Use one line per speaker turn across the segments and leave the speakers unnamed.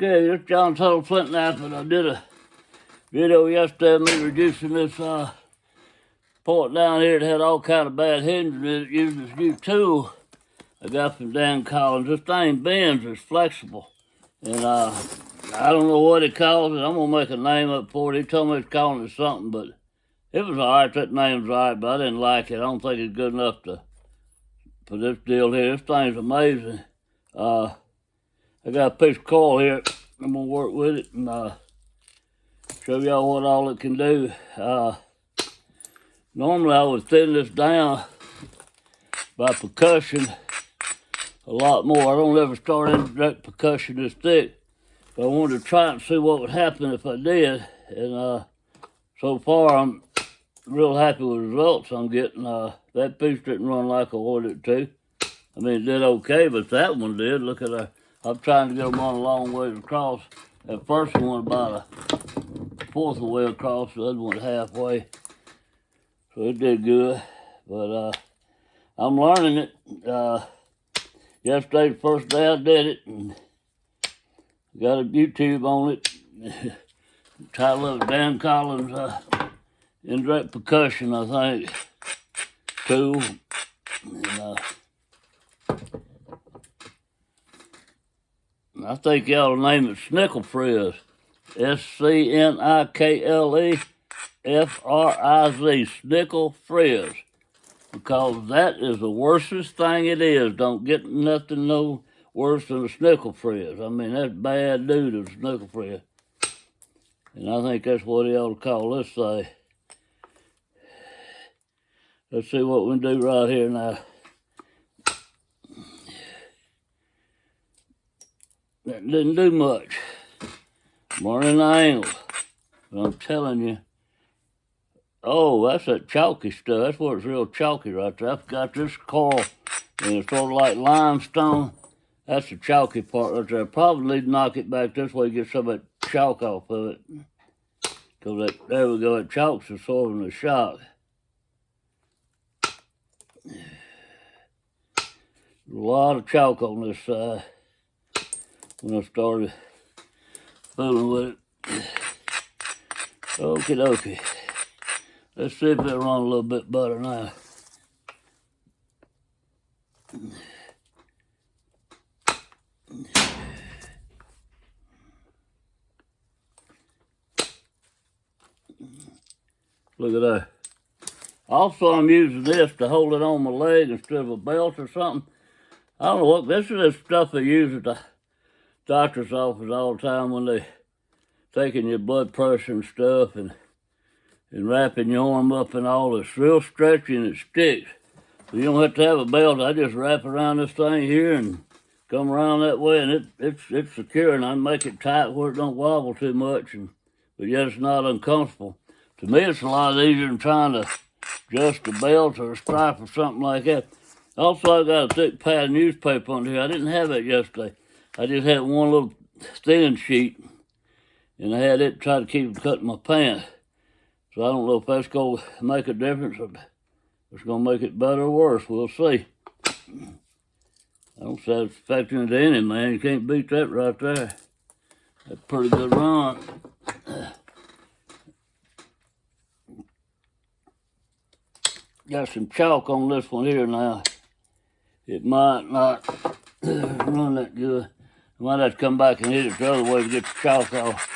Okay, this is John Tuttle Flint Knife, and I did a video yesterday of me reducing this point down here that had all kind of bad hinges in it, using this new tool I got from Dan Collins. This thing bends, it's flexible, and I don't know what it calls it. I'm gonna make a name up for it. He told me it's calling it something, but it was alright. That name's alright, but I didn't like it. I don't think it's good enough for this deal here. This thing's amazing. I got a piece of coil here. I'm gonna work with it and show y'all what all it can do. Normally I would thin this down by percussion a lot more. I don't ever start indirect percussion this thick, but I wanted to try and see what would happen if I did. And so far I'm real happy with the results I'm getting. That piece didn't run like I wanted it to. I mean, it did okay, but that one did. Look at that. I'm trying to get them on a long ways across. That first one about a fourth of the way across, the other one halfway. So it did good, but I'm learning it. Yesterday's the first day I did it, and got a YouTube on it. Title of it, Dan Collins, Indirect Percussion, I think, tool. And, I think y'all name it Snickle Frizz. S-C-N-I-K-L-E-F-R-I-Z, Snickle Frizz. Because that is the worstest thing it is. Don't get nothing no worse than a Snickle Frizz. I mean, that's bad due to the Snickle Frizz. And I think that's what he ought to call this thing. Let's see what we can do right here now. That didn't do much. I'm learning the angles. But I'm telling you. Oh, that's that chalky stuff. That's what it's real chalky right there. I've got this coral, and it's sort of like limestone. That's the chalky part right there. I probably need to knock it back this way to get some of that chalk off of it. Because there we go, that chalk's absorbing the shock. There's a lot of chalk on this side. When I started fooling with it. Okie dokie. Let's see if it'll run a little bit better now. Look at that. Also, I'm using this to hold it on my leg instead of a belt or something. I don't know what, this is the stuff they use at the doctor's office all the time when they taking your blood pressure and stuff and wrapping your arm up and all. It's real stretchy and it sticks. So you don't have to have a belt. I just wrap around this thing here and come around that way, and it's secure, and I make it tight where it don't wobble too much, but yet it's not uncomfortable. To me, it's a lot easier than trying to adjust a belt or a stripe or something like that. Also, I got a thick pad of newspaper under here. I didn't have that yesterday. I just had one little thin sheet, and I had it try to keep it cutting my pants. So I don't know if that's going to make a difference or it's going to make it better or worse. We'll see. I don't satisfaction to any, man. You can't beat that right there. That's a pretty good run. Got some chalk on this one here now. It might not run that good. I might have to come back and hit it the other way to get the chalk off.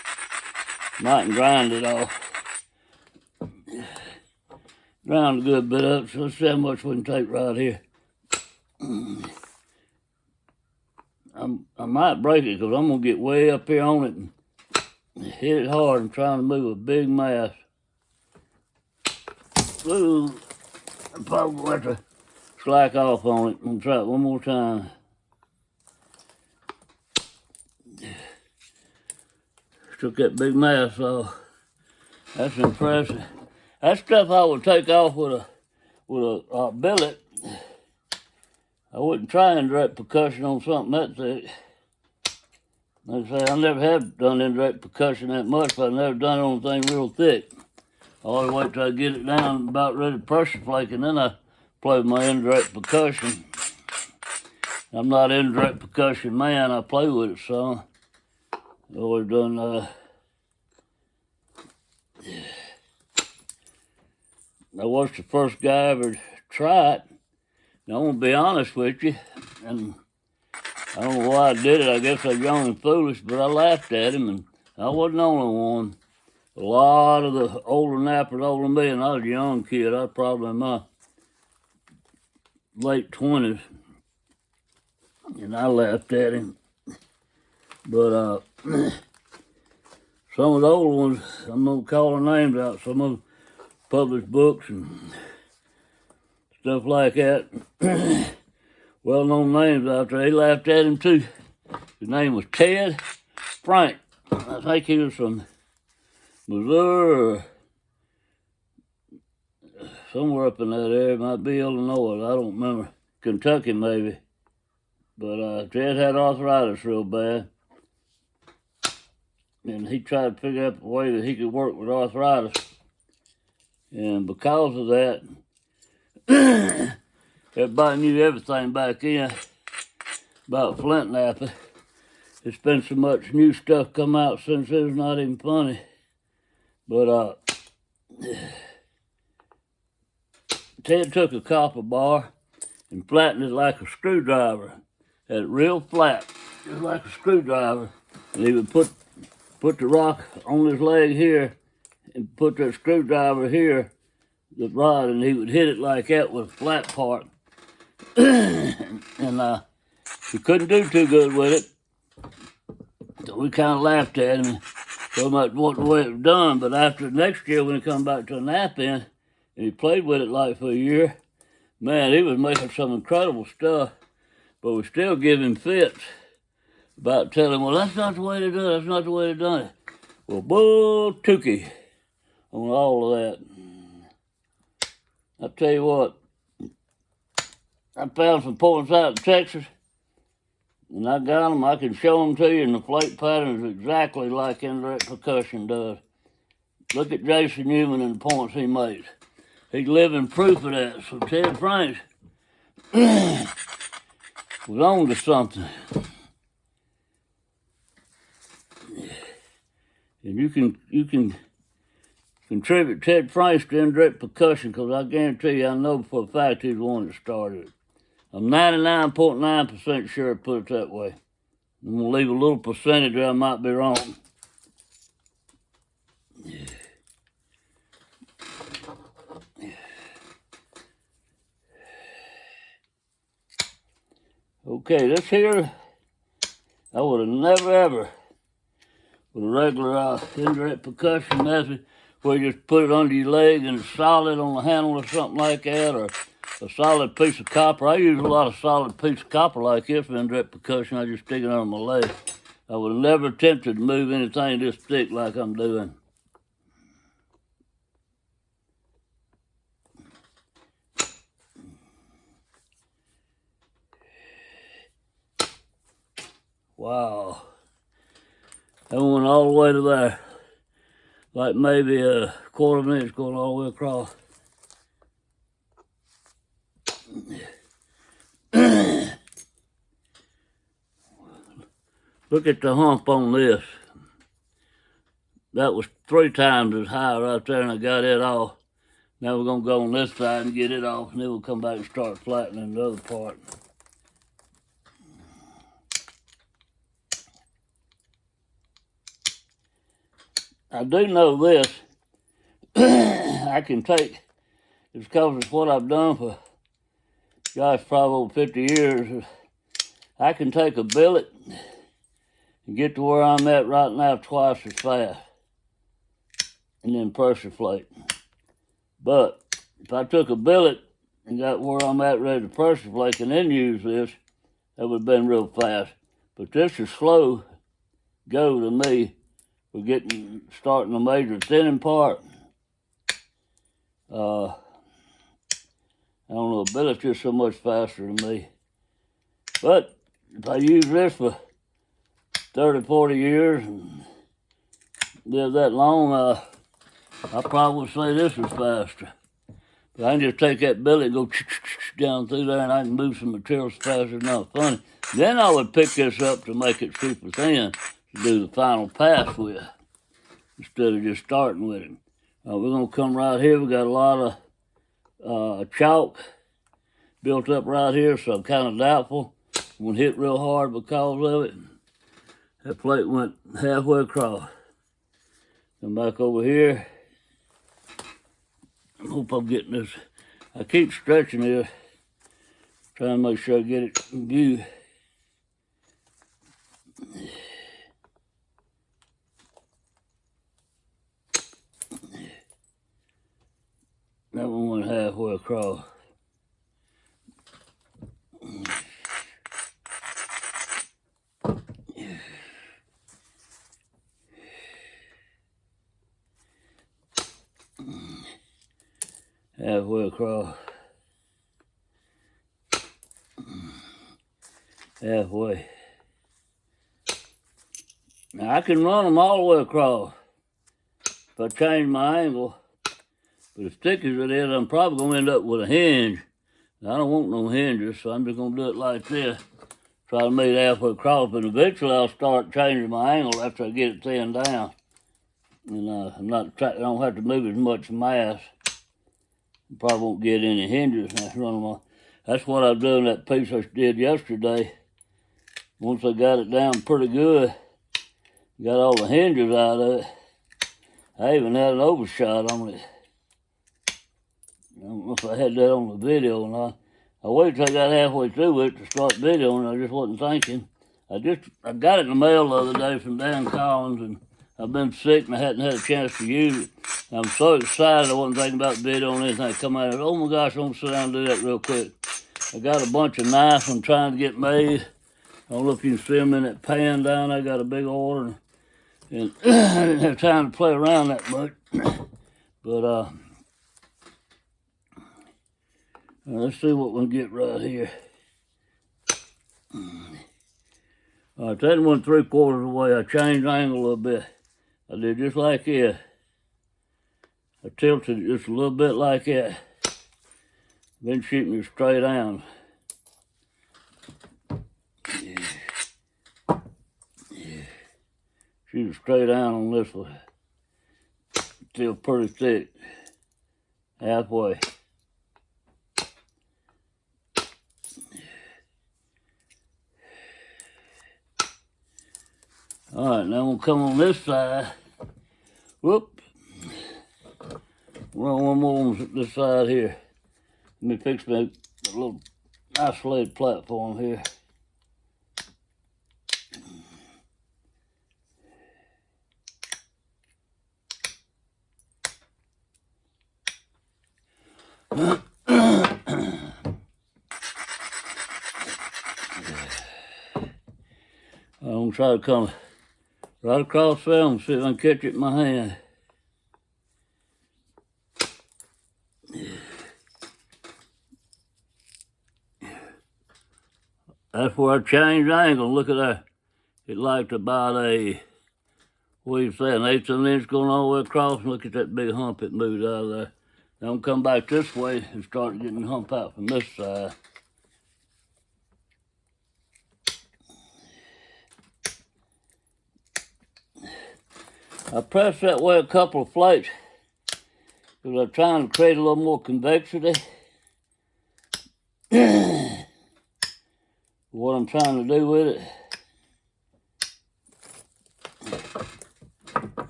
Might grind it off. Grind a good bit up, so let's see how much we can take right here. I might break it because I'm going to get way up here on it and hit it hard and trying to move a big mass. Ooh, I probably have to slack off on it. I'm going to try it one more time. Took that big mass off. That's impressive. That's stuff I would take off with a billet. I wouldn't try indirect percussion on something that thick. Like I say, I never have done indirect percussion that much, but I've never done it on anything real thick. I always wait till I get it down about ready to pressure flake, and then I play with my indirect percussion. I'm not an indirect percussion man. I play with it some. I always done, I was the first guy ever to try it. Now, I'm going to be honest with you, and I don't know why I did it. I guess I was young and foolish, but I laughed at him, and I wasn't the only one. A lot of the older nappers, older than me, and I was a young kid. I was probably in my late 20s, and I laughed at him. But some of the older ones, I'm going to call their names out. Some of them published books and stuff like that. Well-known names out there. They laughed at him too. His name was Ted Frank. I think he was from Missouri, somewhere up in that area. Might be Illinois. I don't remember. Kentucky maybe. But Ted had arthritis real bad. And he tried to figure out a way that he could work with arthritis. And because of that, everybody knew everything back then about flint napping. There's been so much new stuff come out since it was not even funny. But Ted took a copper bar and flattened it like a screwdriver. Had it real flat, just like a screwdriver. And he would put the rock on his leg here and put that screwdriver here, the rod, and he would hit it like that with a flat part. And he couldn't do too good with it. So we kind of laughed at him so much what the way it was done. But after next year, when he come back to a nap in, and he played with it like for a year, man, he was making some incredible stuff. But we still give him fits about telling him, well, that's not the way to do it. That's not the way to do it. Well, bull tookie on all of that. I tell you what, I found some points out in Texas, and I got them. I can show them to you, and the flake pattern is exactly like Indirect Percussion does. Look at Jason Newman and the points he makes. He's living proof of that. So Ted Frank was on to something. And you can contribute Ted Frank to Indirect Percussion, because I guarantee you, I know for a fact he's the one that started it. I'm 99.9% sure, put it that way. I'm going to leave a little percentage there I might be wrong. Okay, this here, I would have never ever, with a regular Indirect Percussion method, where you just put it under your leg and it's solid on the handle or something like that, or a solid piece of copper. I use a lot of solid piece of copper like this for Indirect Percussion. I just stick it under my leg. I would have never attempted to move anything this thick like I'm doing. Wow. That went all the way to there. Like maybe a quarter of an inch going all the way across. Look at the hump on this. That was 3 times as high right there, and I got it off. Now we're going to go on this side and get it off, and then we'll come back and start flattening the other part. I do know this. I can take, it's because it's what I've done for, gosh, probably over 50 years. I can take a billet and get to where I'm at right now twice as fast, and then pressure flake. But if I took a billet and got where I'm at ready to pressure flake and then use this, that would have been real fast. But this is slow go to me. We're starting the major thinning part. I don't know, billet's just so much faster than me. But if I use this for 30, 40 years and live that long, I probably would say this was faster. But I can just take that billet and go down through there, and I can move some materials faster. Not funny. Then I would pick this up to make it super thin. to do the final pass with, instead of just starting with it. We're going to come right here. We got a lot of chalk built up right here, so I'm kind of doubtful. I'm going to hit real hard because of it. That plate went halfway across. Come back over here. I hope I'm getting this. I keep stretching this, trying to make sure I get it in view. That one went halfway across. Halfway across. Halfway. Now I can run them all the way across if I change my angle. But as thick as it is, I'm probably going to end up with a hinge. I don't want no hinges, so I'm just going to do it like this. Try to meet halfway across, but eventually I'll start changing my angle after I get it thinned down. And I don't have to move as much mass. Probably won't get any hinges. That's what I was doing that piece I did yesterday. Once I got it down pretty good, got all the hinges out of it. I even had an overshot on it. I don't know if I had that on the video or not. I waited till I got halfway through with it to start videoing. I just wasn't thinking. I got it in the mail the other day from Dan Collins, and I've been sick and I hadn't had a chance to use it. I'm so excited I wasn't thinking about videoing anything. I come out and oh my gosh, I'm going to sit down and do that real quick. I got a bunch of knives I'm trying to get made. I don't know if you can see them in that pan down there. I got a big order. And I didn't have time to play around that much. But let's see what we can get right here. All right, that went 3/4 of the way. I changed angle a little bit. I did just like this. I tilted it just a little bit like that. Then shooting it straight down. Yeah. Shoot it straight down on this one. Still pretty thick. Halfway. All right, now we'll come on this side. Whoop. Run one more on this side here. Let me fix me a little isolated platform here. I'm going to try to come right across there and see if I can catch it in my hand. That's where I changed angle. Look at that. It liked about what do you say, 1/8 of an inch going all the way across. And look at that big hump it moved out of there. Now I'm come back this way and start getting the hump out from this side. I pressed that way a couple of plates because I'm trying to create a little more convexity. What I'm trying to do with it.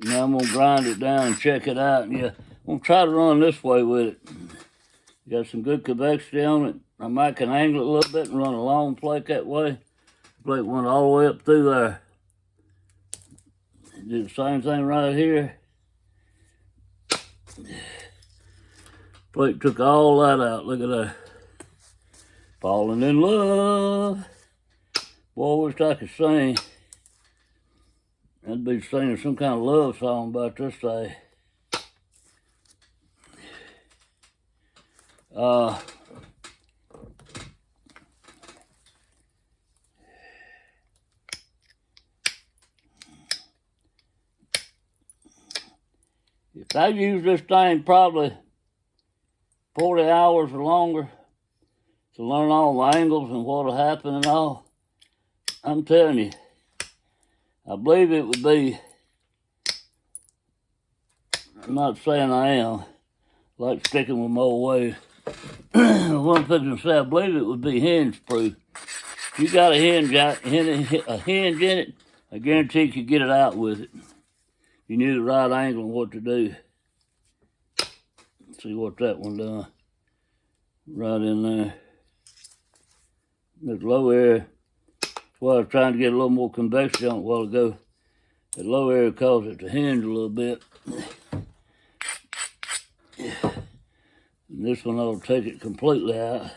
Now I'm going to grind it down and check it out. Yeah, I'm going to try to run this way with it. Got some good convexity on it. I might can angle it a little bit and run a long plate that way. The plate went all the way up through there. Do the same thing right here. Plate took all that out. Look at that. Falling in love. Boy, I wish I could sing. I'd be singing some kind of love song about this thing. If I use this thing probably 40 hours or longer to learn all the angles and what'll happen and all, I'm telling you, I believe it would be, I'm not saying I am, like sticking with my old ways. One thing to say, I believe it would be hinge proof. If you got a hinge in it, I guarantee you could get it out with it. You knew the right angle and what to do. Let's see what that one done. Right in there. There's low air. That's why I was trying to get a little more convection on it a while ago. The low air caused it to hinge a little bit. And this one I'll take it completely out.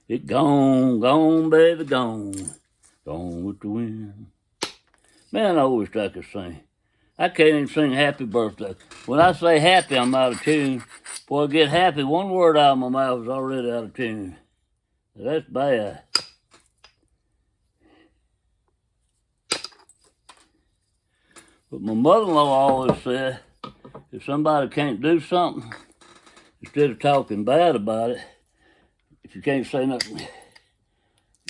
It gone, baby, gone. Gone with the wind. Man, I wish I could sing. I can't even sing happy birthday. When I say happy, I'm out of tune. Before I get happy, one word out of my mouth is already out of tune. That's bad. But my mother-in-law always said, if somebody can't do something, instead of talking bad about it, if you can't say nothing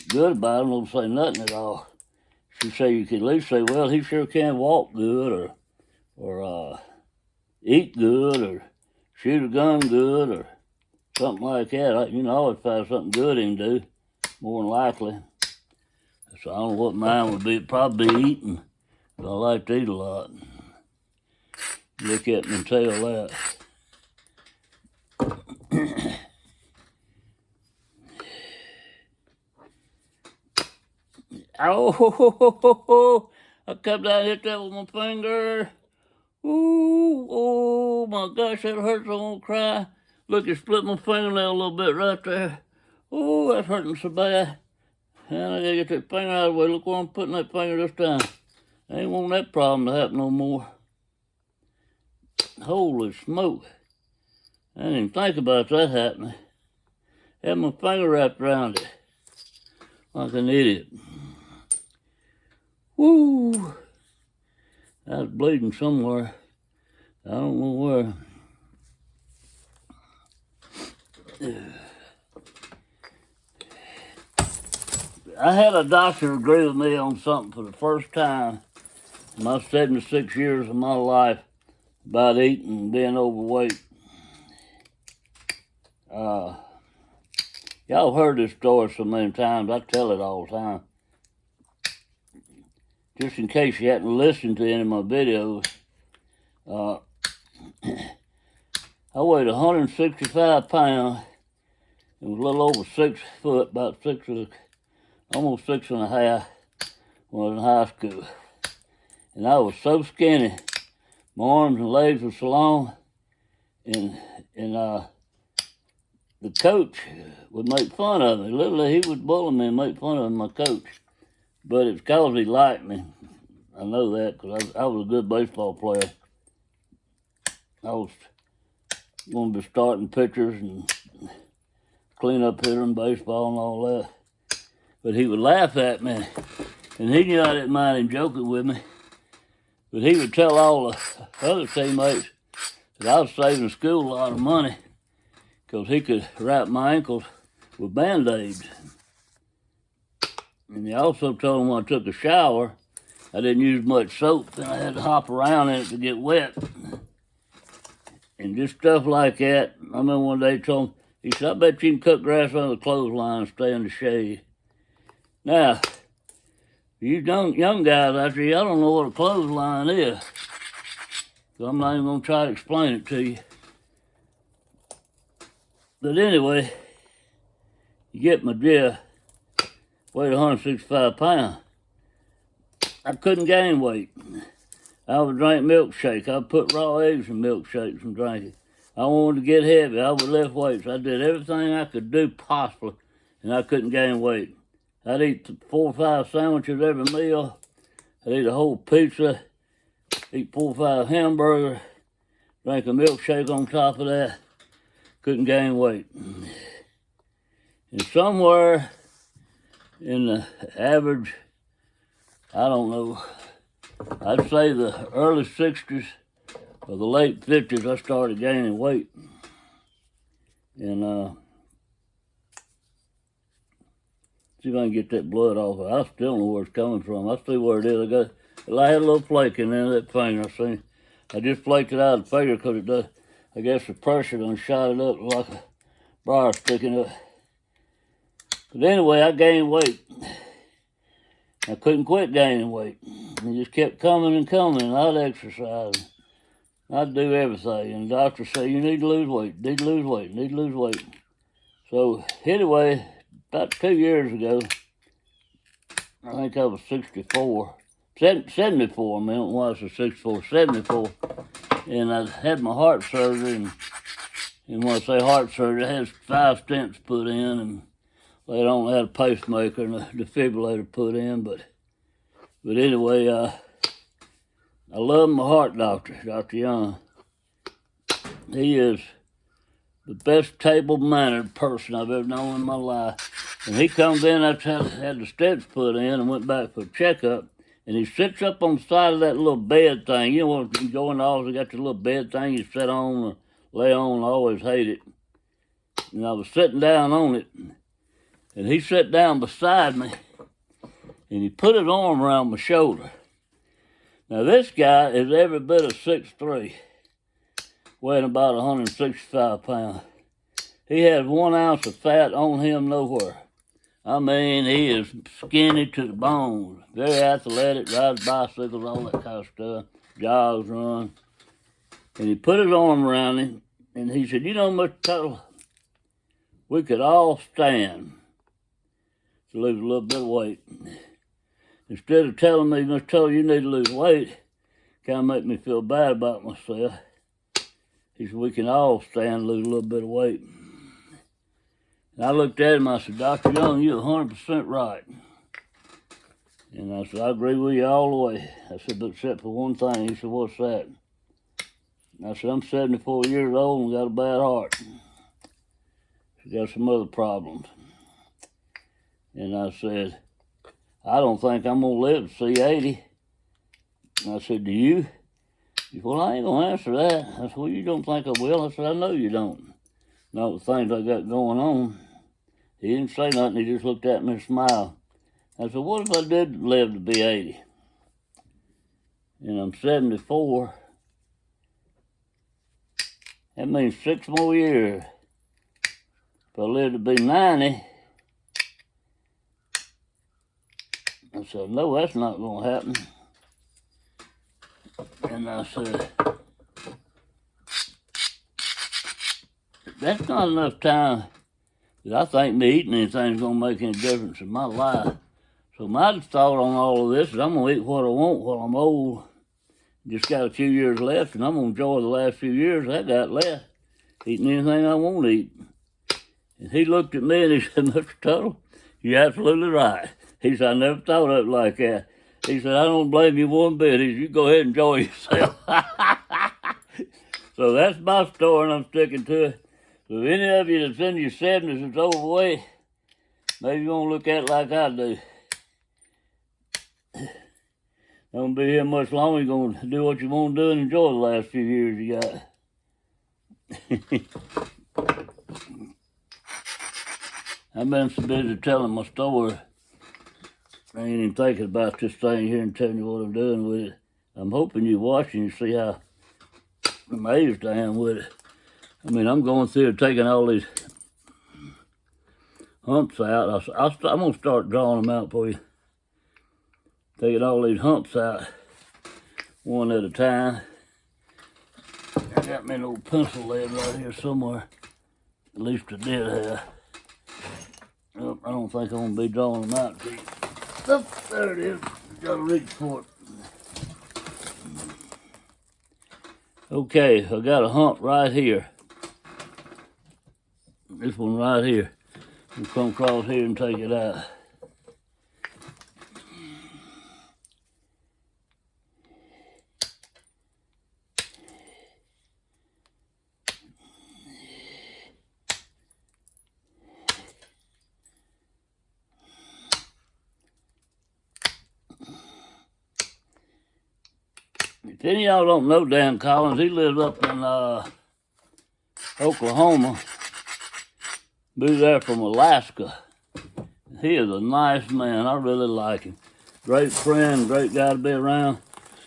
good about him, don't say nothing at all. She said you could at least say, well, he sure can walk good, or eat good, or shoot a gun good, or something like that. You know, I always find something good he can do, more than likely. So I don't know what mine would be. It'd probably be eating. I like to eat a lot. Look at me and tell that. Oh, I come down and hit that with my finger. Ooh, oh my gosh, that hurts. I won't cry. Look, it split my fingernail a little bit right there. Oh, that's hurting so bad. And I gotta get that finger out of the way. Look where I'm putting that finger this time. I ain't want that problem to happen no more. Holy smoke. I didn't even think about that happening. Had my finger wrapped around it. Like an idiot. Woo! I was bleeding somewhere. I don't know where. I had a doctor agree with me on something for the first time in my 76 years of my life about eating and being overweight. Y'all heard this story so many times. I tell it all the time. Just in case you hadn't listened to any of my videos, I weighed 165 pounds and was a little over 6 foot, about almost 6.5 when I was in high school. And I was so skinny, my arms and legs were so long, and the coach would make fun of me. Literally, he would bully me and make fun of my coach. But it's because he liked me. I know that because I was a good baseball player. I was going to be starting pitchers and clean-up hitter in baseball and all that. But he would laugh at me, and he knew I didn't mind him joking with me. But he would tell all the other teammates that I was saving school a lot of money because he could wrap my ankles with Band-Aids. And he also told them when I took a shower, I didn't use much soap, and I had to hop around in it to get wet. And just stuff like that. I remember one day he told me, he said, I bet you can cut grass under the clothesline and stay in the shade. Now, you young guys out there, y'all don't know what a clothesline is. So I'm not even going to try to explain it to you. But anyway, you get my drift. Weighed 165 pounds. I couldn't gain weight. I would drink milkshake. I would put raw eggs in milkshakes and drink it. I wanted to get heavy. I would lift weights. I did everything I could do possibly, and I couldn't gain weight. I'd eat 4 or 5 sandwiches every meal. I'd eat a whole pizza, eat 4 or 5 hamburgers, drink a milkshake on top of that. Couldn't gain weight. And somewhere in the average, I don't know, I'd say the early 60s or the late 50s, I started gaining weight. And See if I can get that blood off. I still don't know where it's coming from. I see where it is. I had a little flake in there of that finger. I just flaked it out of the finger because it does. I guess the pressure done shot it up like a briar sticking up. But anyway, I gained weight. I couldn't quit gaining weight. It just kept coming and coming, and I'd exercise. I'd do everything. And the doctor said, you need to lose weight, need to lose weight, need to lose weight. So anyway, about 2 years ago, I think I was 74. 74, I mean, why I said 64, 74. And I had my heart surgery, and when I say heart surgery, I had 5 stents put in, and later on I had a pacemaker and a defibrillator put in, but anyway, I love my heart doctor, Dr. Young. He is the best table-mannered person I've ever known in my life. And he comes in after I had the stents put in and went back for a checkup, and he sits up on the side of that little bed thing. You know when you go in the office, they got the little bed thing you sit on or lay on. I always hate it. And I was sitting down on it, and he sat down beside me, and he put his arm around my shoulder. Now, this guy is every bit of 6'3", weighing about 165 pounds. He has 1 ounce of fat on him nowhere. I mean, he is skinny to the bones, very athletic, rides bicycles, all that kind of stuff, jogs, runs. And he put his arm around him, and he said, you know, Mr. Tuttle, we could all stand to lose a little bit of weight. Instead of telling me, Mr. Tuttle, you need to lose weight, kind of make me feel bad about myself. He said, we can all stand to lose a little bit of weight. And I looked at him, I said, Dr. Young, you're 100% right. And I said, I agree with you all the way. I said, but except for one thing. He said, what's that? And I said, I'm 74 years old and got a bad heart. He got some other problems. And I said, I don't think I'm going to live to see 80. And I said, do you? He said, well, I ain't going to answer that. I said, well, you don't think I will? I said, I know you don't. Not the things I got going on. He didn't say nothing. He just looked at me and smiled. I said, what if I did live to be 80? And I'm 74. That means 6 more years. If I live to be 90, I said, no, that's not going to happen. And I said, that's not enough time that I think me eating anything is going to make any difference in my life. So my thought on all of this is I'm going to eat what I want while I'm old. Just got a few years left, and I'm going to enjoy the last few years I got left, eating anything I want to eat. And he looked at me and he said, Mr. Tuttle, you're absolutely right. He said, I never thought of it like that. He said, I don't blame you one bit. He said, you go ahead and enjoy yourself. So that's my story, and I'm sticking to it. So if any of you that's in your 70s that's overweight, maybe you won't look at it like I do. Don't be here much longer. You're going to do what you want to do and enjoy the last few years you got. I've been so busy telling my story, I ain't even thinking about this thing here and telling you what I'm doing with it. I'm hoping you're watching and see how amazed I am with it. I mean, I'm going through and taking all these humps out. I'm going to start drawing them out for you. Taking all these humps out one at a time. I got me an old pencil lead right here somewhere. At least I did have. Oh, I don't think I'm going to be drawing them out. Oh, there it is. Got to reach for it. Okay, I got a hump right here. This one right here. I'll come across here and take it out. If any of y'all don't know Dan Collins, he lives up in Oklahoma. Moved there from Alaska. He is a nice man. I really like him. Great friend, great guy to be around.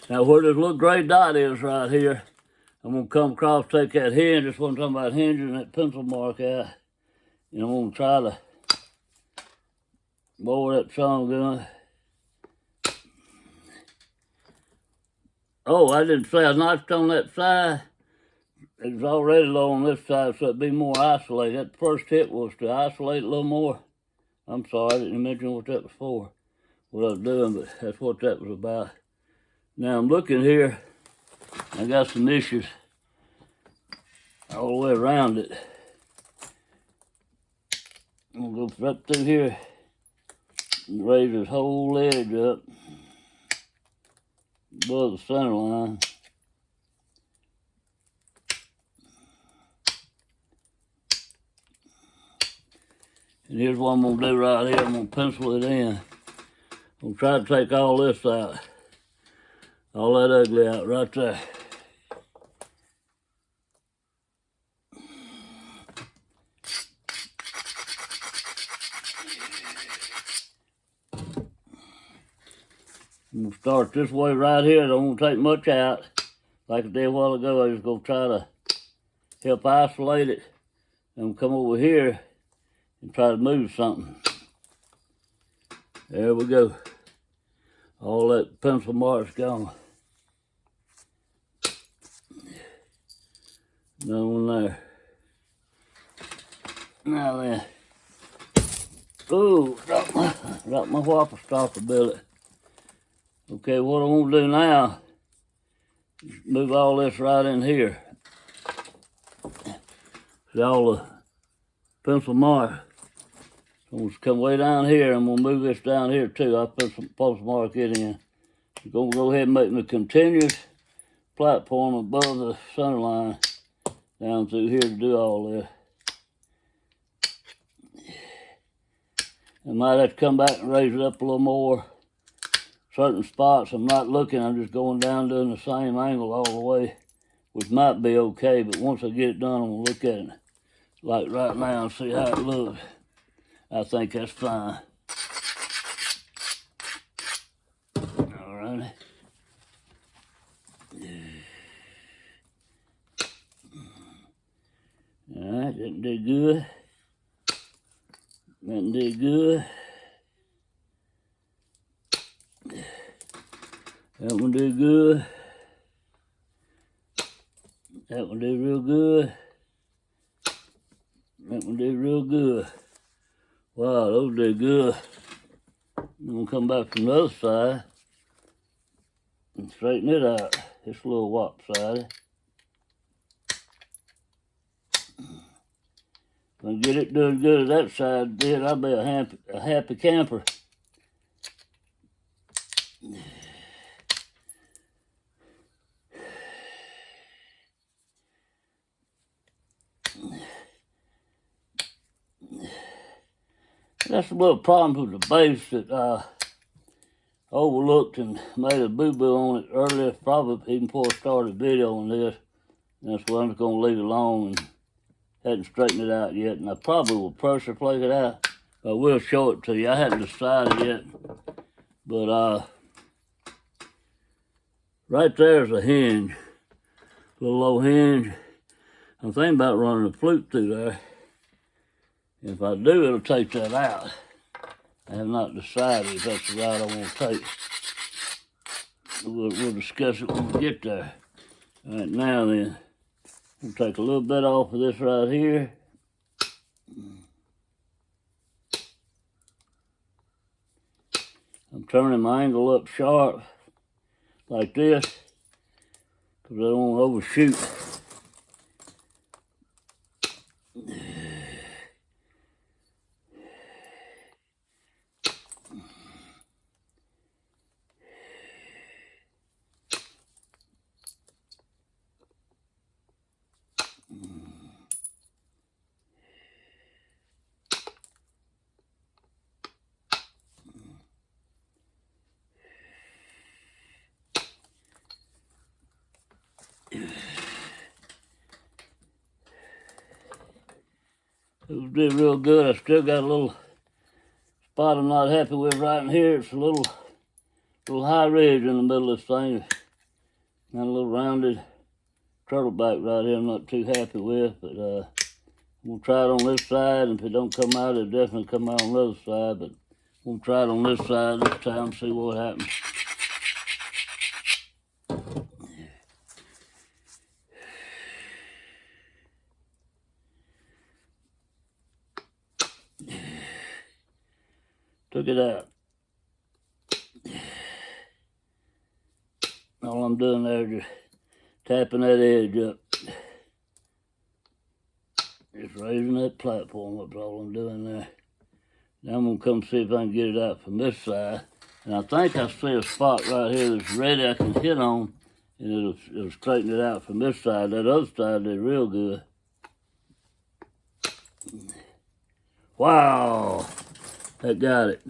Now, where this little gray dot is right here, I'm going to come across, take that hinge. That's what I'm talking about, hinging that pencil mark out. And I'm going to try to bore that song gun. Oh, I didn't say I notched on that side. It was already low on this side, so it'd be more isolated. That first hit was to isolate a little more. I'm sorry, I didn't mention what that was for, what I was doing, but that's what that was about. Now I'm looking here, I got some issues all the way around it. I'm gonna go right through here and raise this whole edge up above the center line. And here's what I'm gonna do right here. I'm gonna pencil it in. I'm gonna try to take all this out. All that ugly out right there. I'm gonna start this way right here. I don't want to take much out. Like I did a while ago, I was gonna try to help isolate it. And come over here and try to move something. There we go. All that pencil mark's gone. Another one there. Now then. Ooh, dropped my whopper stopper billet. Okay, what I want to do now is move all this right in here. See all the pencil mark. So I'm going to come way down here. I'm going to move this down here too. I put some pencil mark it in. I'm going to go ahead and make me a continuous platform above the center line down through here to do all this. I might have to come back and raise it up a little more. Certain spots I'm not looking, I'm just going down doing the same angle all the way, which might be okay, but once I get it done, I'm going to look at it like right now and see how it looks. I think that's fine. All righty. All right, that did good. That did good. That one did good. That one did real good. That one did real good. Wow, those did good. I'm gonna come back from the other side and straighten it out. It's a little lopsided. If I get it doing good as that side did, I'll be a happy camper. That's a little problem with the bass that I overlooked and made a boo-boo on it earlier, probably even before I started the video on this. And that's why I'm just going to leave it alone and hadn't straightened it out yet. And I probably will pressure plate it out. I will show it to you. I hadn't decided yet. But right there's a hinge, a little low hinge. I'm thinking about running a flute through there. If I do, it'll take that out. I have not decided if that's the route I want to take. We'll discuss it when we get there. All right, now then, we'll take a little bit off of this right here. I'm turning my angle up sharp like this because I don't want to overshoot. It did real good. I still got a little spot I'm not happy with right in here. It's a little high ridge in the middle of this thing. And a little rounded turtleback right here I'm not too happy with, but we'll try it on this side, and if it don't come out, it'll definitely come out on the other side, but we'll try it on this side this time and see what happens. Took it out. All I'm doing there is just tapping that edge up. Just raising that platform up, all I'm doing there. Now I'm gonna come see if I can get it out from this side. And I think I see a spot right here that's ready I can hit on, and it'll straighten it out from this side. That other side did real good. Wow, that got it.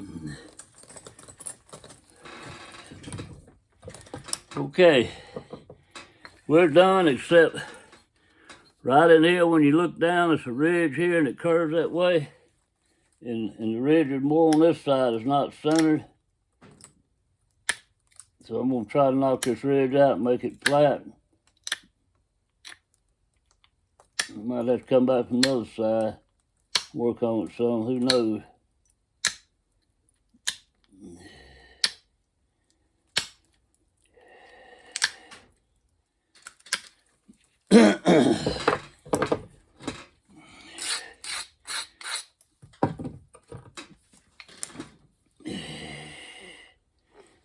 Okay, we're done, except right in here when you look down, it's a ridge here and it curves that way. And the ridge is more on this side, it's not centered. So I'm gonna try to knock this ridge out and make it flat. I might have to come back from the other side, work on it some, who knows.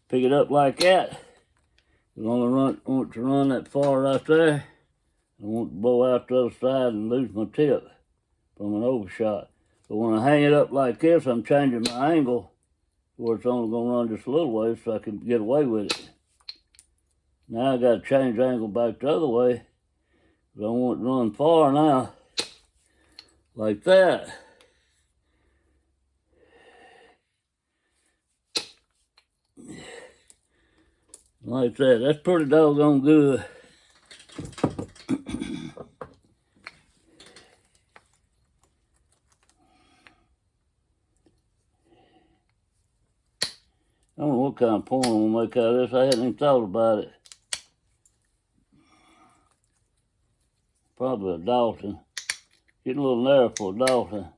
Pick it up like that. I only want to run that far right there. I want to blow out the other side and lose my tip from an overshot. But when I hang it up like this, I'm changing my angle where it's only going to run just a little way so I can get away with it. Now I got to change the angle back the other way. I don't want it to run far now, like that. Like that. That's pretty doggone good. I don't know what kind of point I'm gonna make out of this. I hadn't even thought about it. Probably a Dalton. Getting a little narrow for a Dalton.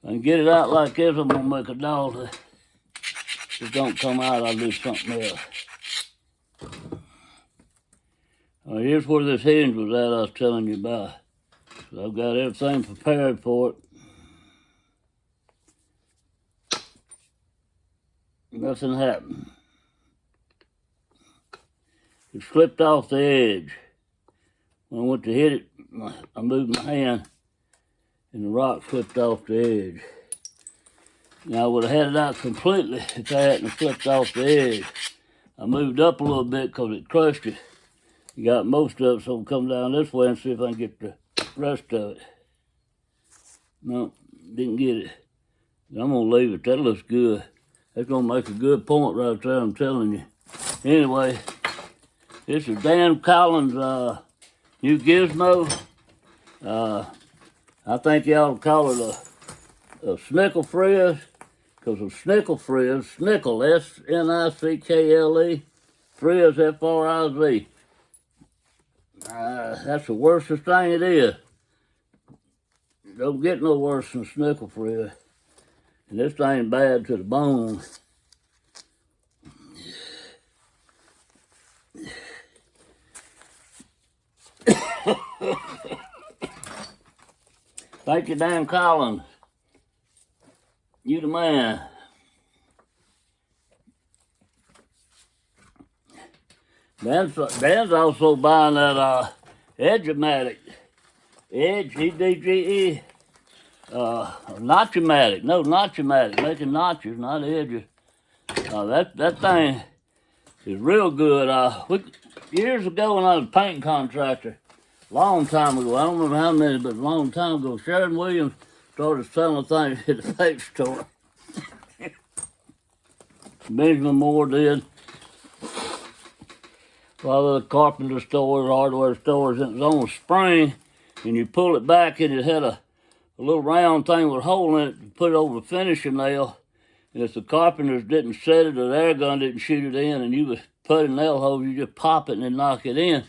If I can get it out like this, I'm gonna make a Dalton. If it don't come out, I'll do something else. All right, here's where this hinge was at I was telling you about. So I've got everything prepared for it. Nothing happened. It slipped off the edge. When I went to hit it, I moved my hand and the rock slipped off the edge. Now I would have had it out completely if I hadn't slipped off the edge. I moved up a little bit because it crushed it. You got most of it, so I'll come down this way and see if I can get the rest of it. No, didn't get it. I'm gonna leave it. That looks good. That's gonna make a good point right there, I'm telling you. Anyway, this is Dan Collins' new gizmo. I think y'all call it a snickle frizz, because of snickle frizz, snickle, S-N-I-C-K-L-E, frizz, F-R-I-Z. That's the worstest thing it is. Don't get no worse than snickle frizz. And this thing bad to the bone. Thank you, Dan Collins. You the man. Dan's also buying that Edge-O-Matic. Edge, E-D-G-E. Notch-O-Matic. No, Notch-O-Matic. Making notches, not edges. That thing is real good. Years ago when I was a paint contractor, long time ago, I don't remember how many, but a long time ago, Sharon Williams started selling things at the paint store. Benjamin Moore did. a lot of the carpenter stores, hardware stores, and it was on a spring, and you pull it back, and it had a little round thing with a hole in it to put it over the finishing nail. And if the carpenters didn't set it or the air gun didn't shoot it in, and you was put a nail hole, you just pop it and then knock it in.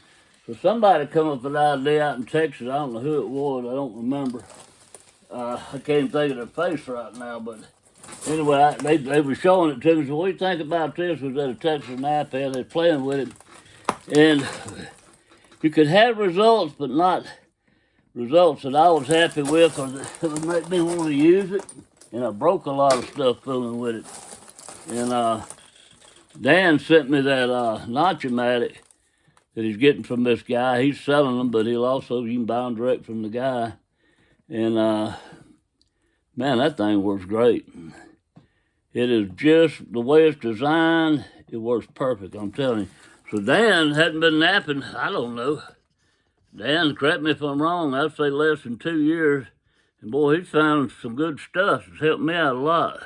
So somebody come up with an idea out in Texas. I don't know who it was. I don't remember. I can't even think of their face right now. But anyway, they were showing it to me. So what do you think about this? Was at a Texas knife and they're playing with it. And you could have results, but not results that I was happy with, because it would make me want to use it. And I broke a lot of stuff fooling with it. And Dan sent me that Notch-O-Matic that he's getting from this guy. He's selling them, but you can buy them direct from the guy. And man, that thing works great. It is just the way it's designed. It works perfect, I'm telling you. So Dan hadn't been napping, I don't know. Dan, correct me if I'm wrong, I'd say less than 2 years. And boy, he's found some good stuff. It's helped me out a lot.